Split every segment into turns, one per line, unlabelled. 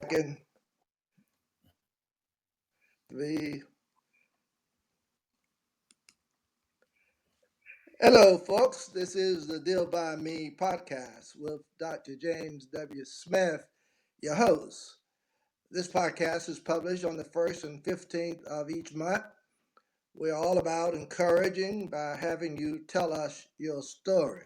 Second, three. Hello, folks. This is the Deal by Me podcast with Dr. James W. Smith, your host. This podcast is published on the 1st and 15th of each month. We're all about encouraging by having you tell us your story.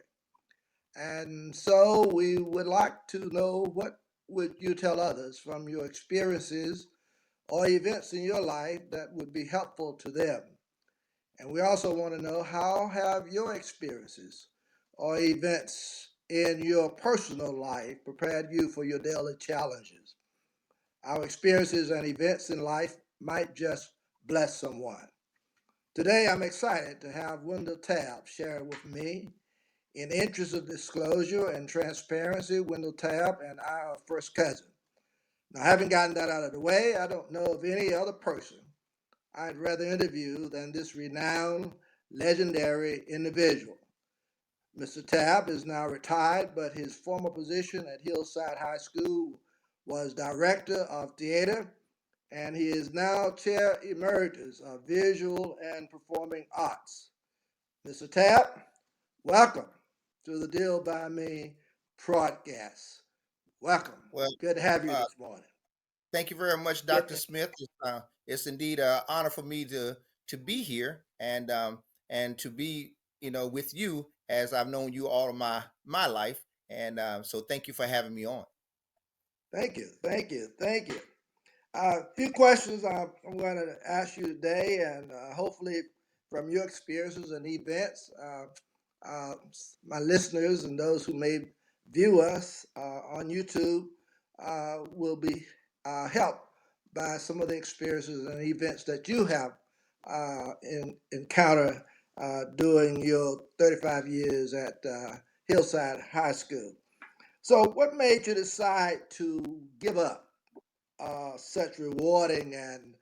And so we would like to know what would you tell others from your experiences or events in your life that would be helpful to them. And we also want to know how have your experiences or events in your personal life prepared you for your daily challenges. Our experiences and events in life might just bless someone. Today, I'm excited to have Wendell Tabb share with me. In the interest of disclosure and transparency, Wendell Tabb and I are first cousins. Now, having gotten that out of the way, I don't know of any other person I'd rather interview than this renowned, legendary individual. Mr. Tabb is now retired, but his former position at Hillside High School was Director of Theater, and he is now Chair Emeritus of Visual and Performing Arts. Mr. Tabb, welcome to the Deal by Me broadcast. Welcome.
Well,
Good to have you
uh,
this morning.
thank you very much, Dr. Smith. It's indeed an honor for me to be here and to be with you as I've known you all of my life, and so thank you for having me on.
Thank you. A few questions I'm going to ask you today, and hopefully, from your experiences and events, uh, my listeners and those who may view us on YouTube will be helped by some of the experiences and events that you have encountered during your 35 years at Hillside High School. So, what made you decide to give up such rewarding and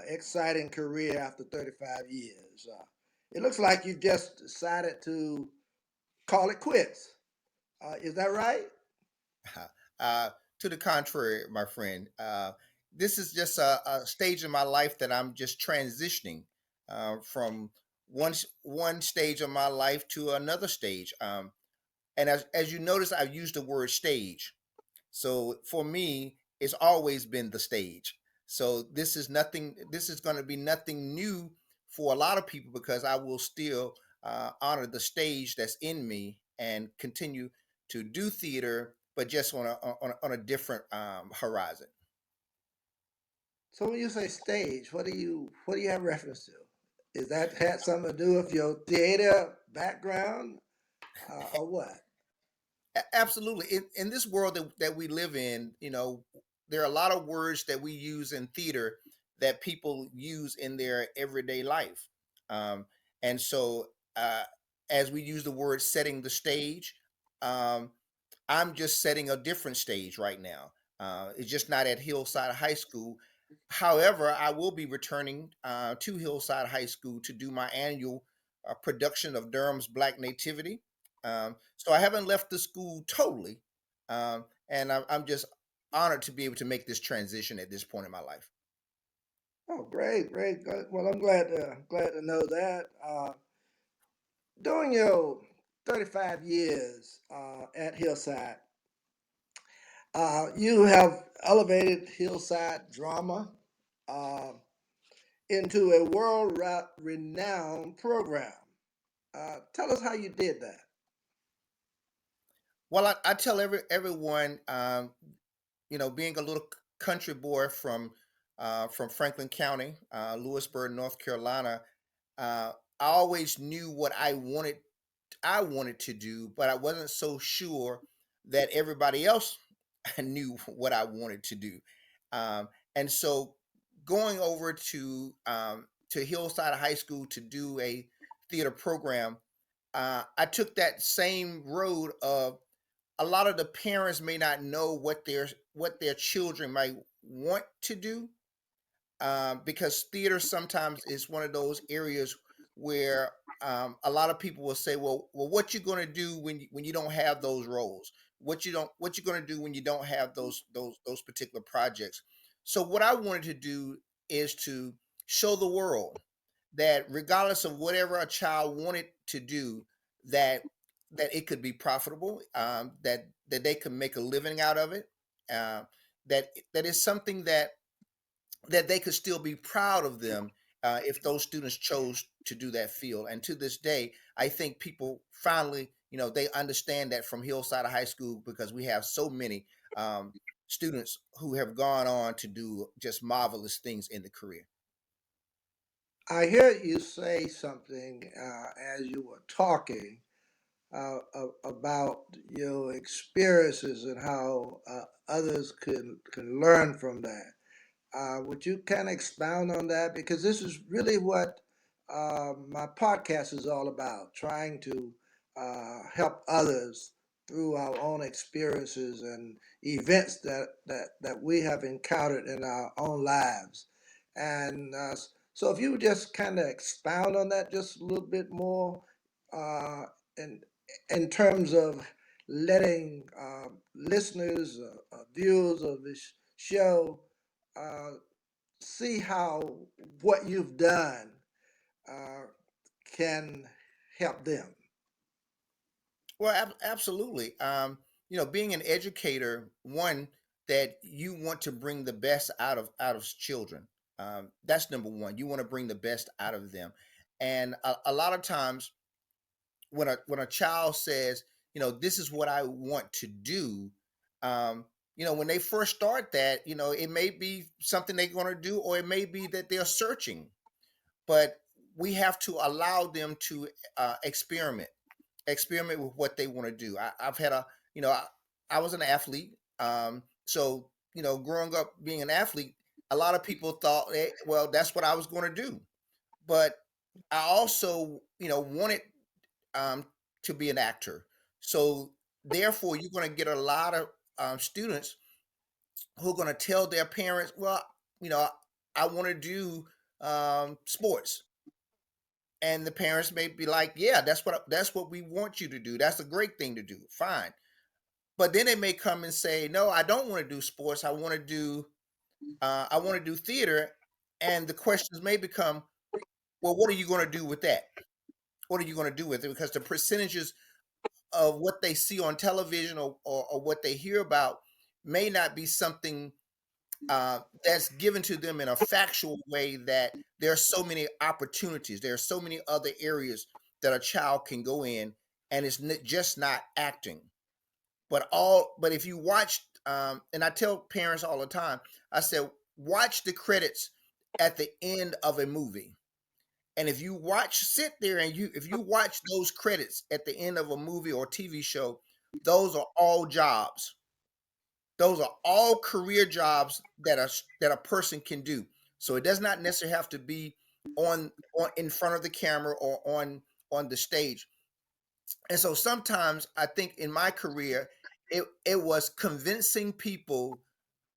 exciting career after 35 years? It looks like you just decided to call it quits. Is that right?
uh, to the contrary, my friend, this is just a stage in my life that I'm just transitioning from one stage of my life to another stage. And as you notice, I've used the word stage. So for me, it's always been the stage. So this is nothing. This is going to be nothing new for a lot of people because I will still honor the stage that's in me and continue to do theater, but just on a different horizon.
So when you say stage, what do you have reference to? Is that had something to do with your theater background or what?
Absolutely. In this world that we live in, there are a lot of words that we use in theater that people use in their everyday life. Um, and so, as we use the word setting the stage, um, I'm just setting a different stage right now. It's just not at Hillside High School. However, I will be returning to Hillside High School to do my annual production of Durham's Black Nativity. So I haven't left the school totally, and I'm just honored to be able to make this transition at this point in my life.
Oh, great, great. Good. Well, I'm glad to know that. During your 35 years at Hillside, you have elevated Hillside drama uh, into a world renowned program. Tell us how you did that.
Well, I tell everyone, being a little country boy from Franklin County, Lewisburg, North Carolina, uh, I always knew what I wanted to do, but I wasn't so sure that everybody else knew what I wanted to do. And so going over to Hillside High School to do a theater program, I took that same road of a lot of the parents may not know what their children might want to do, because theater sometimes is one of those areas where a lot of people will say, "Well, what you going to do when you don't have those roles? what you're going to do when you don't have those particular projects. So what I wanted to do is to show the world that regardless of whatever a child wanted to do, that it could be profitable, that they could make a living out of it, uh, that is something that they could still be proud of them, if those students chose to do that field. And to this day, I think people finally, they understand that from Hillside High School, because we have so many students who have gone on to do just marvelous things in the career.
I hear you say something as you were talking about your experiences and how others can learn from that. Would you kind of expound on that? Because this is really what my podcast is all about, trying to help others through our own experiences and events that we have encountered in our own lives. And so if you would just kind of expound on that just a little bit more uh, in, in terms of letting listeners, viewers of this show uh, see how what you've done uh, can help them.
Well, absolutely. Being an educator, one, that you want to bring the best out of children. That's number one. You want to bring the best out of them, and a lot of times when a child says, this is what I want to do, um, when they first start that, it may be something they're going to do, or it may be that they're searching, but we have to allow them to experiment with what they want to do. I've had I was an athlete. So, growing up being an athlete, a lot of people thought, well, that's what I was going to do. But I also, wanted um, to be an actor. So, therefore, you're going to get a lot of students who are going to tell their parents, well, you know, I want to do sports. And the parents may be like, yeah, that's what we want you to do. That's a great thing to do. Fine. But then they may come and say, no, I don't want to do sports. I want to do theater. And the questions may become, well, what are you going to do with that? What are you going to do with it? Because the percentages of what they see on television, or what they hear about, may not be something that's given to them in a factual way, that there are so many opportunities. There are so many other areas that a child can go in, and it's just not acting. But if you watch, and I tell parents all the time, I said, watch the credits at the end of a movie. And sit there, and if you watch those credits at the end of a movie or TV show, those are all jobs. Those are all career jobs that a person can do. So it does not necessarily have to be on in front of the camera, or on the stage. And so sometimes I think in my career, it was convincing people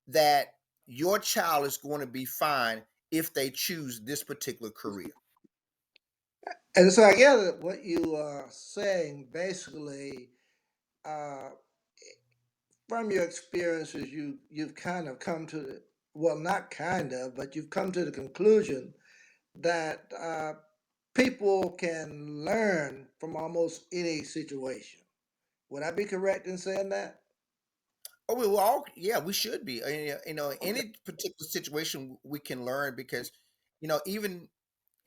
that your child is going to be fine if they choose this particular career.
And so I gather what you are saying basically, uh, from your experiences, you've kind of come to the, well, not kind of, but you've come to the conclusion that people can learn from almost any situation. Would I be correct in saying that?
Oh, we all, yeah, we should be.
Okay.
Any particular situation we can learn, because, even,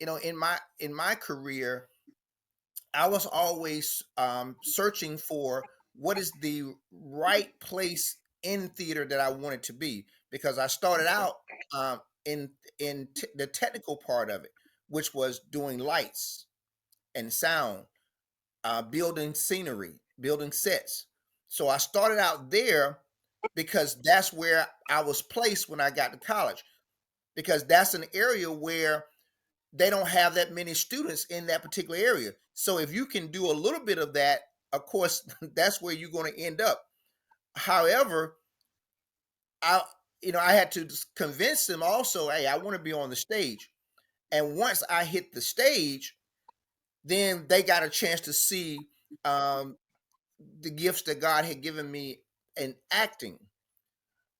in my career, I was always searching for what is the right place in theater that I wanted to be, because I started out in the technical part of it, which was doing lights and sound, building scenery, building sets. So I started out there because that's where I was placed when I got to college, because that's an area where they don't have that many students in that particular area. So if you can do a little bit of that, of course, that's where you're going to end up. However, I I had to convince them also, hey, I want to be on the stage. And once I hit the stage, then they got a chance to see um, the gifts that God had given me in acting.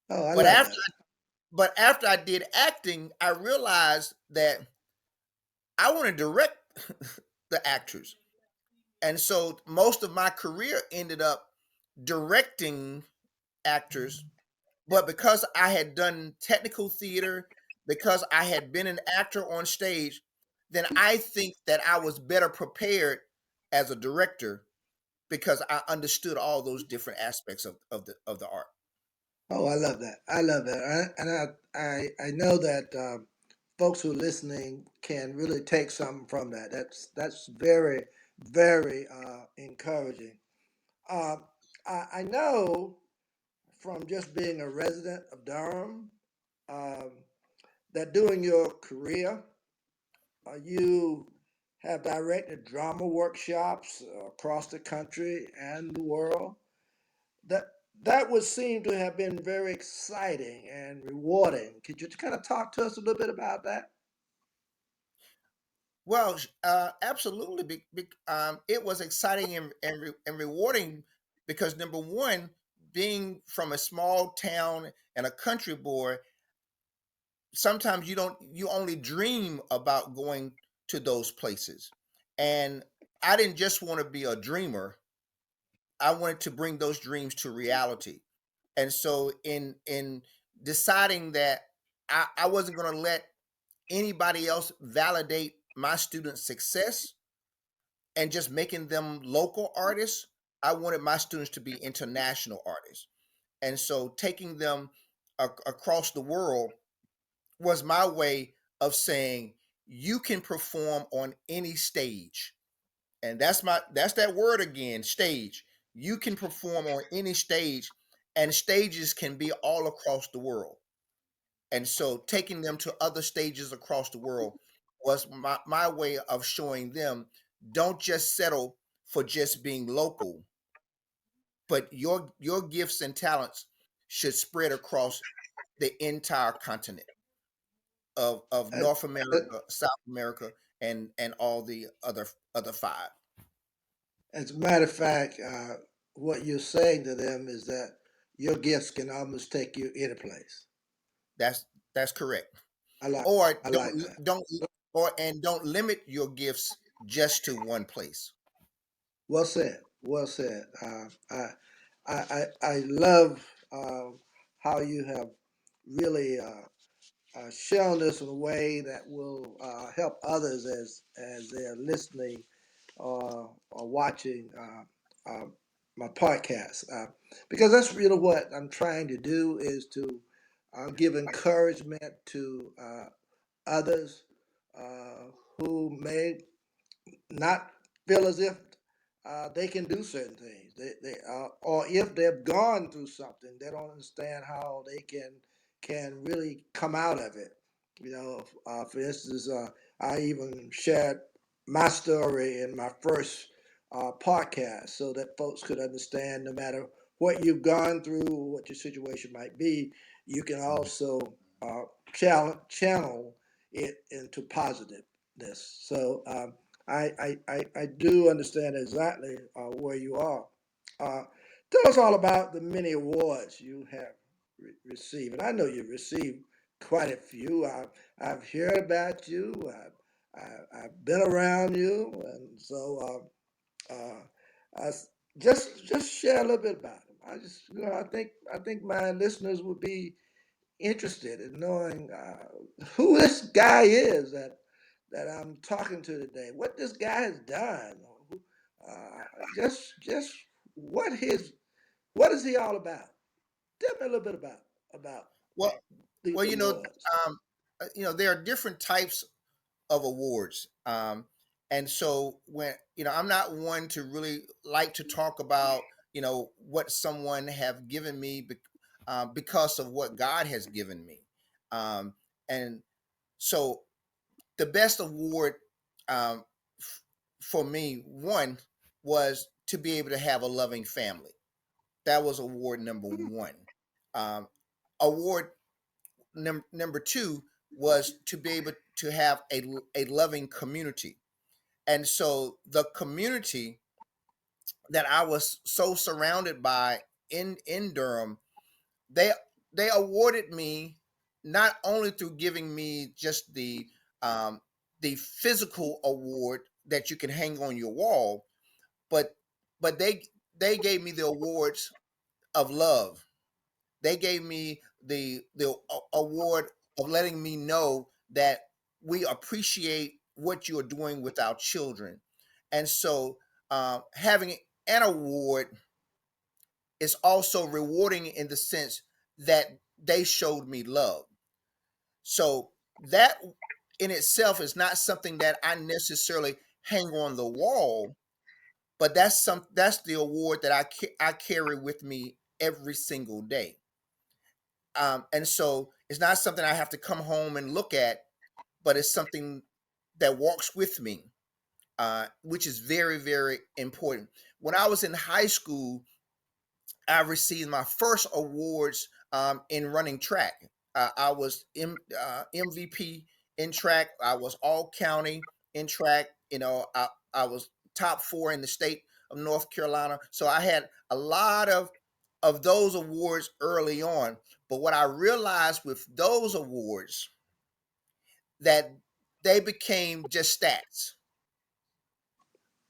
Oh, I
But
love
after
that.
but after I did acting, I realized that I want to direct the actors. And so most of my career ended up directing actors. But because I had done technical theater, because I had been an actor on stage, then I think that I was better prepared as a director because I understood all those different aspects of the art.
Oh, I love that. I love that. And I know that folks who are listening can really take something from that. That's very, very encouraging. Uh, I know from just being a resident of Durham um, that during your career, you have directed drama workshops across the country and the world. That that would seem to have been very exciting and rewarding. Could you kind of talk to us a little bit about that?
Well, absolutely. It was exciting and rewarding because number one, being from a small town and a country boy, sometimes you only dream about going to those places. And I didn't just want to be a dreamer. I wanted to bring those dreams to reality. And so in deciding that I wasn't going to let anybody else validate my students' success and just making them local artists, I wanted my students to be international artists. And so taking them across the world was my way of saying you can perform on any stage. And that's that word again, stage. You can perform on any stage, and stages can be all across the world. And so taking them to other stages across the world was my way of showing them don't just settle for just being local, but your gifts and talents should spread across the entire continent of
As,
North America, South America, and all the other five.
as a matter of fact, what you're saying to them is that your gifts can almost take you any place.
That's correct.
I like
Or
I like that.
don't limit your gifts just to one place.
Well said. Well said. I love how you have really shown this in a way that will help others as they're listening or watching my podcast. Because that's really what I'm trying to do is to give encouragement to others who may not feel as if they can do certain things. Or if they've gone through something, they don't understand how they can really come out of it. You know, for instance, I even shared my story in my first podcast so that folks could understand no matter what you've gone through, what your situation might be, you can also uh, channel it into positiveness. So I do understand exactly where you are. Uh, Tell us all about the many awards you have received. And I know you've received quite a few. I've heard about you, I've been around you. And so I, just share a little bit about them. I think my listeners would be interested in knowing who this guy is that I'm talking to today. What this guy has done. Just what his what is he all about? Tell me a little bit about
Well,
these
well,
awards.
there are different types of awards. And so when I'm not one to really like to talk about what someone have given me because of what God has given me. And so the best award um, for me, one was to be able to have a loving family. That was award number one. Um, award number two was to be able to have a loving community. And so the community that I was so surrounded by in Durham, they they awarded me not only through giving me just um, the physical award that you can hang on your wall, but but they gave me the awards of love. They gave me the award of letting me know that we appreciate what you're doing with our children. And so having an award is also rewarding in the sense that they showed me love. So that in itself is not something that I necessarily hang on the wall, but that's the award that I carry with me every single day. And so it's not something I have to come home and look at, but it's something that walks with me, which is very, very important. When I was in high school, I received my first awards in running track. I was MVP in track. I was all county in track. I was top four in the state of North Carolina. So I had a lot of those awards early on. But what I realized with those awards that they became just stats.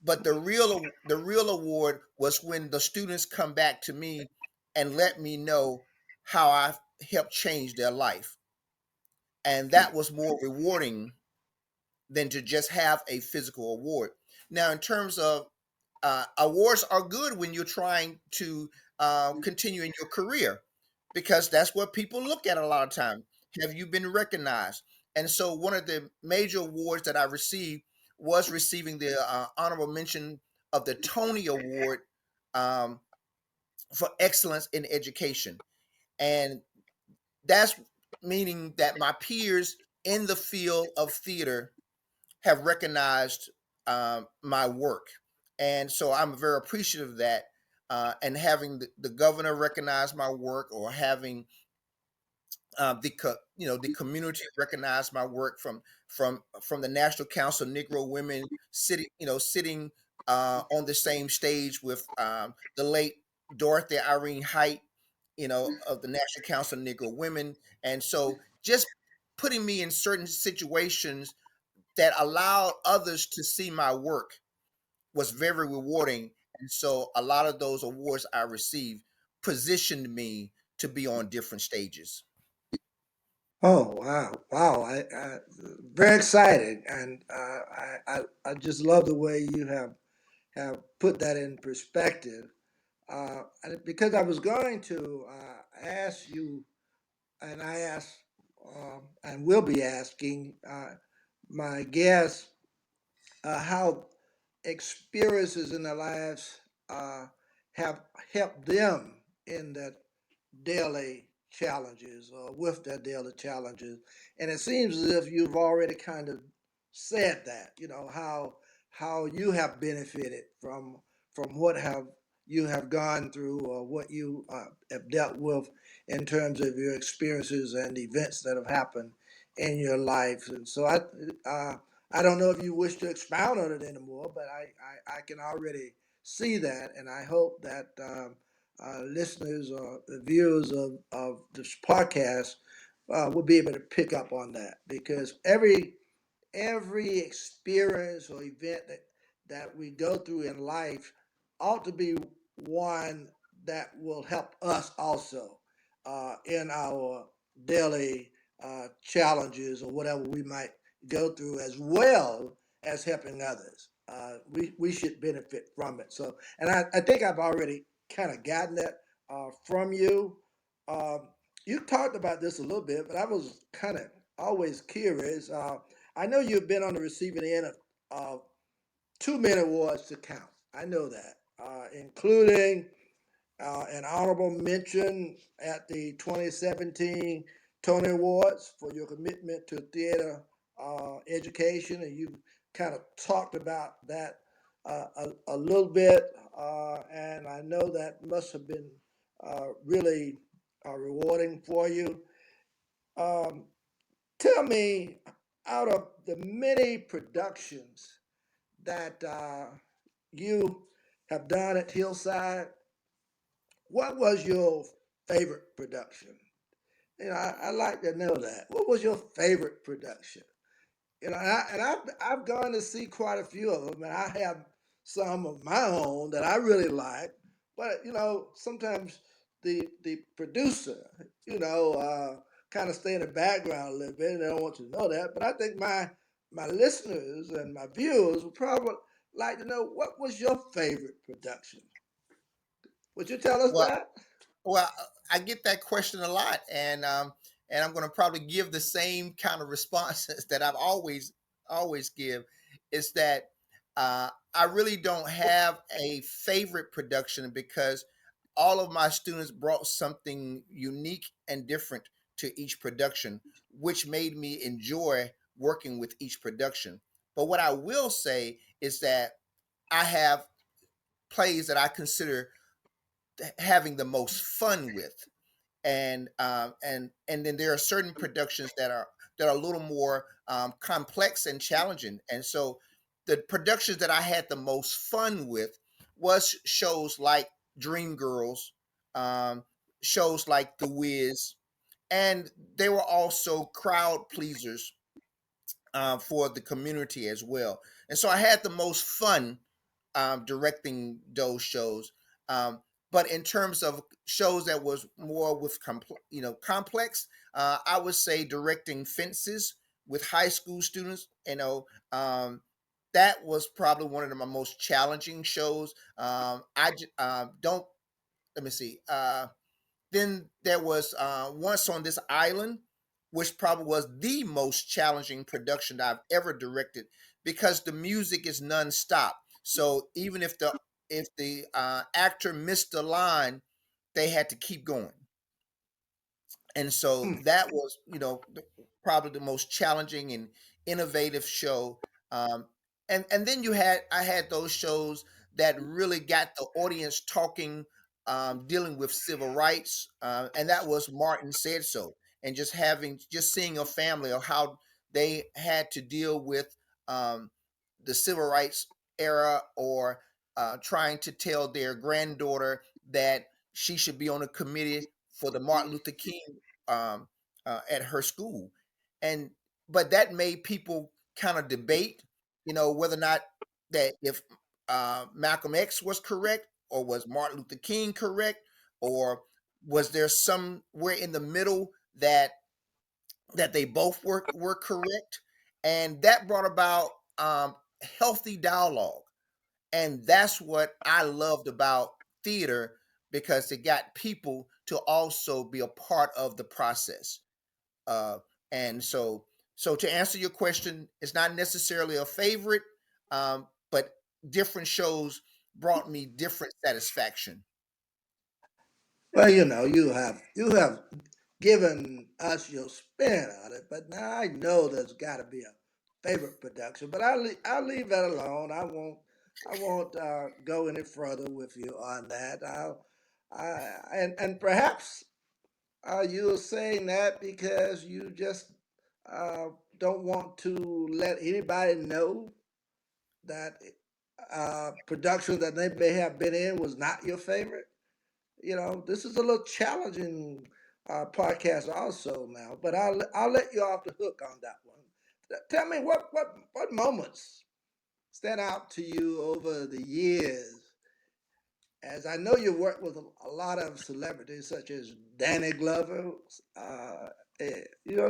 But the real award was when the students come back to me and let me know how I helped change their life. And that was more rewarding than to just have a physical award. Now, in terms of awards are good when you're trying to continue in your career, because that's what people look at a lot of time. Have you been recognized? And so one of the major awards that I received was receiving the honorable mention of the Tony Award um, for excellence in education. And that's meaning that my peers in the field of theater have recognized my work. And so I'm very appreciative of that. And having the governor recognize my work, or having the community recognize my work from the National Council of Negro Women sitting on the same stage with the late Dorothy Irene Height, of the National Council of Negro Women. And so just putting me in certain situations that allowed others to see my work was very rewarding. And so a lot of those awards I received positioned me to be on different stages.
Oh wow, wow! I very excited, and I just love the way you have put that in perspective. Because I was going to ask you, and I asked, and will be asking my guests how experiences in their lives have helped them in their daily challenges or with their daily challenges. And it seems as if you've already kind of said that, how you have benefited from what have you have gone through or what you have dealt with in terms of your experiences and events that have happened in your life. And so I don't know if you wish to expound on it anymore, but I can already see that, and I hope that listeners or the viewers of this podcast will be able to pick up on that because every experience or event that we go through in life ought to be one that will help us also in our daily challenges or whatever we might go through, as well as helping others. We should benefit from it. So, and I think I've already kind of gotten that from you. Um, you talked about this a little bit, but I was kind of always curious. I know you've been on the receiving end of too many awards to count. I know that, including an honorable mention at the 2017 Tony Awards for your commitment to theater education, and you kind of talked about that a little bit, and I know that must have been really rewarding for you. Um, Tell me, out of the many productions that you have done at Hillside, what was your favorite production? I like to know that. What was your favorite production? I've gone to see quite a few of them, and I have some of my own that I really like. But sometimes the producer, kind of stay in the background a little bit, and they don't want you to know that. But I think my listeners and my viewers would probably like to know what was your favorite production. Would you tell us
Well,
that?
Well, I get that question a lot, and I'm going to probably give the same kind of responses that I've always give. Is that I really don't have a favorite production because all of my students brought something unique and different to each production, which made me enjoy working with each production. But what I will say is that I have plays that I consider having the most fun with, and then there are certain productions that are a little more complex and challenging. And so the productions that I had the most fun with was shows like Dreamgirls, um, shows like The Wiz, and they were also crowd pleasers for the community as well. And so I had the most fun directing those shows. Um, but in terms of shows that was more with complex, I would say directing Fences with high school students. That was probably one of my most challenging shows. Don't let me see. Then there was Once on This Island, which probably was the most challenging production that I've ever directed because the music is nonstop. So even if the actor missed a line, they had to keep going. And so
Hmm.
that was probably the most challenging and innovative show. Um, and and then I had those shows that really got the audience talking, dealing with civil rights, and that was Martin Said So, and just seeing a family or how they had to deal with um, the civil rights era, or trying to tell their granddaughter that she should be on a committee for the Martin Luther King um, at her school. And but that made people kind of debate, whether or not that if Malcolm X was correct, or was Martin Luther King correct, or was there somewhere in the middle that they both were correct. And that brought about healthy dialogue, and that's what I loved about theater, because it got people to also be a part of the process. uh, and so to answer your question, it's not necessarily a favorite, but different shows brought me different satisfaction.
Well, you have given us your spin on it, but now I know there's got to be a favorite production. But I'll leave that alone. I won't go any further with you on that. And perhaps you're saying that because you just uh, don't want to let anybody know that production that they may have been in was not your favorite. This is a little challenging podcast also now, but I'll let you off the hook on that one. Tell me what moments stand out to you over the years, as I know you worked with a lot of celebrities such as Danny Glover.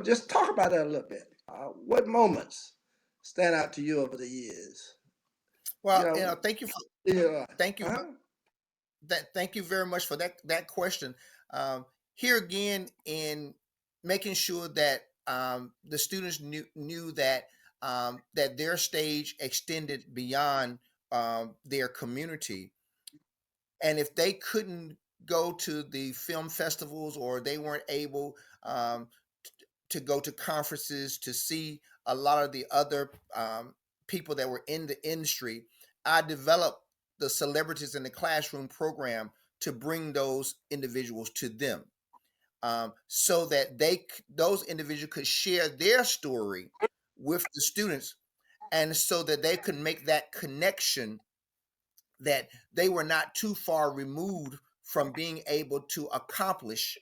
Just talk about that a little bit. What moments stand out to you over the years? You
Well,
know,
thank you thank you
uh-huh.
thank you very much for that question. um, Here again, in making sure that the students knew that their stage extended beyond their community, and if they couldn't go to the film festivals, or they weren't able um, to go to conferences to see a lot of the other people that were in the industry, I developed the Celebrities in the Classroom program to bring those individuals to them, so that those individuals could share their story with the students, and so that they could make that connection that they were not too far removed from being able to accomplish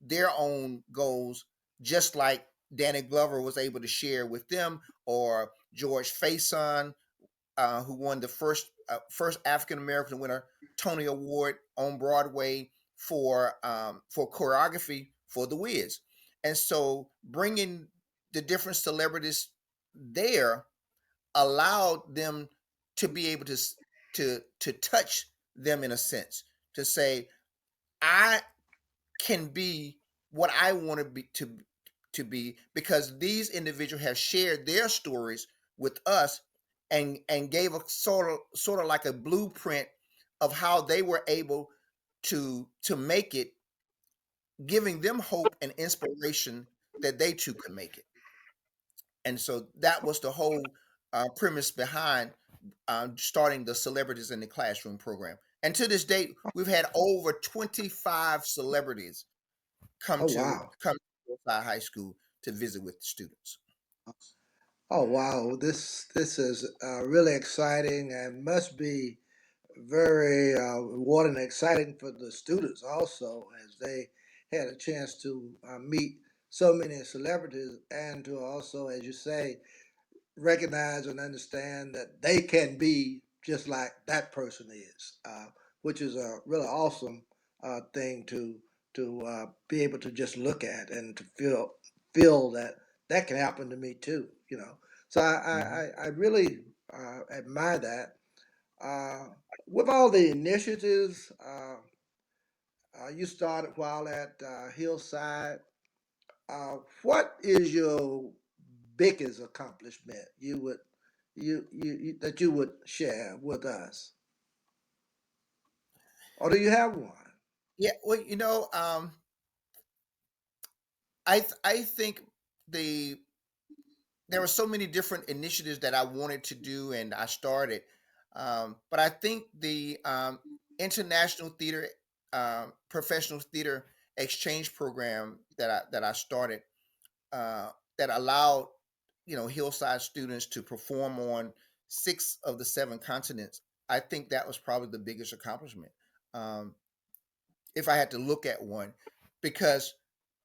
their own goals, just like Danny Glover was able to share with them, or George Faison, who won the first African American to win a Tony Award on Broadway for choreography for The Wiz. And so bringing the different celebrities there allowed them to be able to touch them in a sense, to say, I can be what I want to be, because these individuals have shared their stories with us, and gave a sort of like a blueprint of how they were able to make it, giving them hope and inspiration that they too could make it. And so that was the whole premise behind starting the Celebrities in the Classroom program. And to this date, we've had over 25 celebrities
Oh wow.
come to Hillside High School to visit with the students.
Oh wow. This is really exciting and must be very rewarding and exciting for the students also, as they had a chance to meet so many celebrities and to also, as you say, recognize and understand that they can be just like that person is, which is a really awesome thing to be able to just look at and to feel that that can happen to me too. You know, so
Mhm.
I really admire that. Uh, with all the initiatives you started while at Hillside, what is your biggest accomplishment you that you would share with us, or do you have one?
Yeah, well, I think the there were so many different initiatives that I wanted to do and I started, but I think the international theater, professional theater exchange program that I started, uh, that allowed Hillside students to perform on 6 of the 7 continents. I think that was probably the biggest accomplishment, um, if I had to look at one, because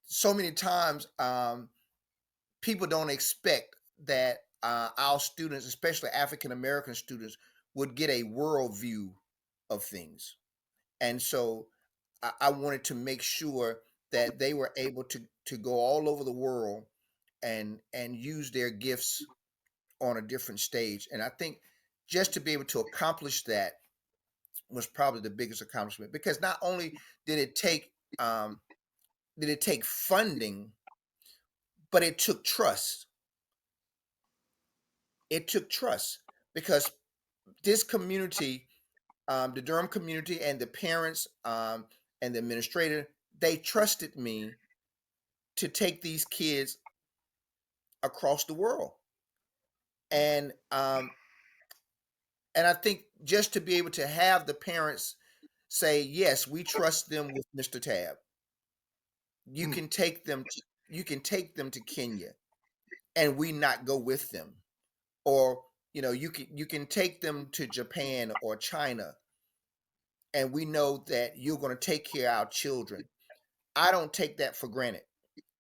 so many times people don't expect that our students, especially African American students, would get a world view of things. And so I wanted to make sure that they were able to go all over the world and use their gifts on a different stage. And I think just to be able to accomplish that was probably the biggest accomplishment, because not only did it take um, did it take funding, but it took trust. It took trust, because this community, the Durham community, and the parents, and the administrator, they trusted me to take these kids across the world. And I think just to be able to have the parents say, yes, we trust them with Mr. Tab. You
Mm,
can take them to, you can take them to Kenya, and we not go with them. Or you can take them to Japan or China, and we know that you're going to take care of our children. I don't take that for granted.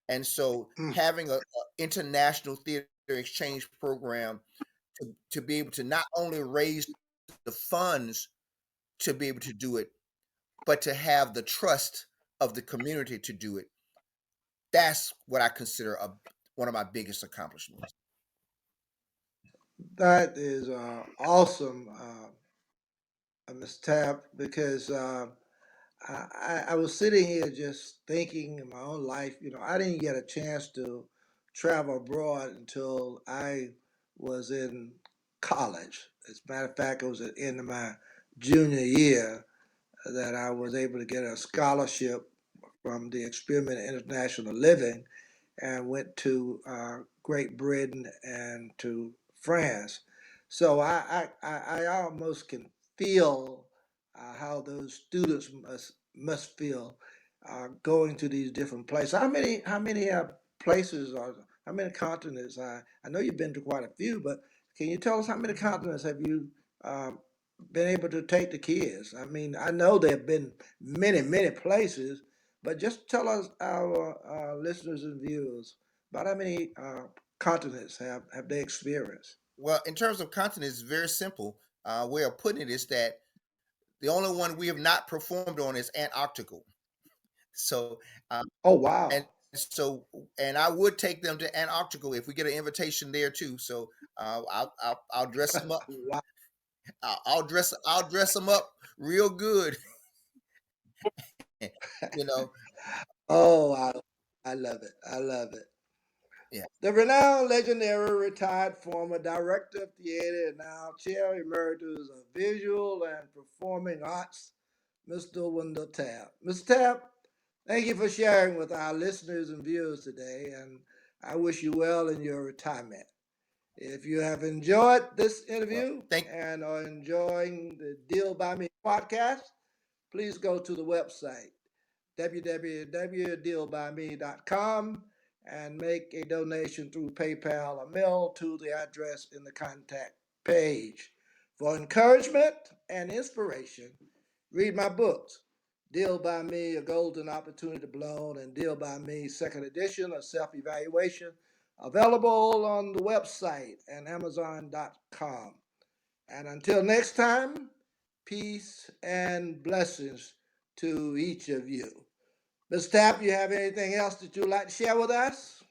And so
mm.
having a international theater exchange program to be able to not only raise the funds to be able to do it, but to have the trust of the community to do it, that's what I consider one of my biggest accomplishments.
That is awesome, Ms. Tapp, because I was sitting here just thinking in my own life. You know, I didn't get a chance to travel abroad until I was in college. As a matter of fact, it was at the end of my junior year that I was able to get a scholarship from the Experiment in International Living and went to Great Britain and to France. So I almost can feel how those students must feel going to these different places. How many places or how many continents? I know you've been to quite a few, but can you tell us how many continents have you um, been able to take the kids? I mean, I know there have been many, many places, but just tell us, our listeners and viewers, about how many continents have they experienced?
Well, in terms of continent, it's very simple. Way of putting it is that the only one we have not performed on is Antarctica. So, uh,
Oh,
and
wow.
so, and I would take them to Antarctica if we get an invitation there too. So, I'll dress them up.
Wow.
I'll dress them up real good. You know,
Oh, I love it. I love it.
yeah.
The renowned, legendary, retired former director of theater and now chair emeritus of visual and performing arts, Mr. Wendell Tabb. Mr. Tabb, thank you for sharing with our listeners and viewers today, and I wish you well in your retirement. If you have enjoyed this
Well,
interview
thank.
and are enjoying the Deal by Me podcast, please go to the website www.dealbyme.com and make a donation through PayPal or mail to the address in the contact page. For encouragement and inspiration, read my books, Deal by Me, A Golden Opportunity Blown, and Deal by Me, Second Edition, A Self Evaluation, available on the website and Amazon.com. And until next time, peace and blessings to each of you. Ms. Tapp, you have anything else that you'd like to share with us?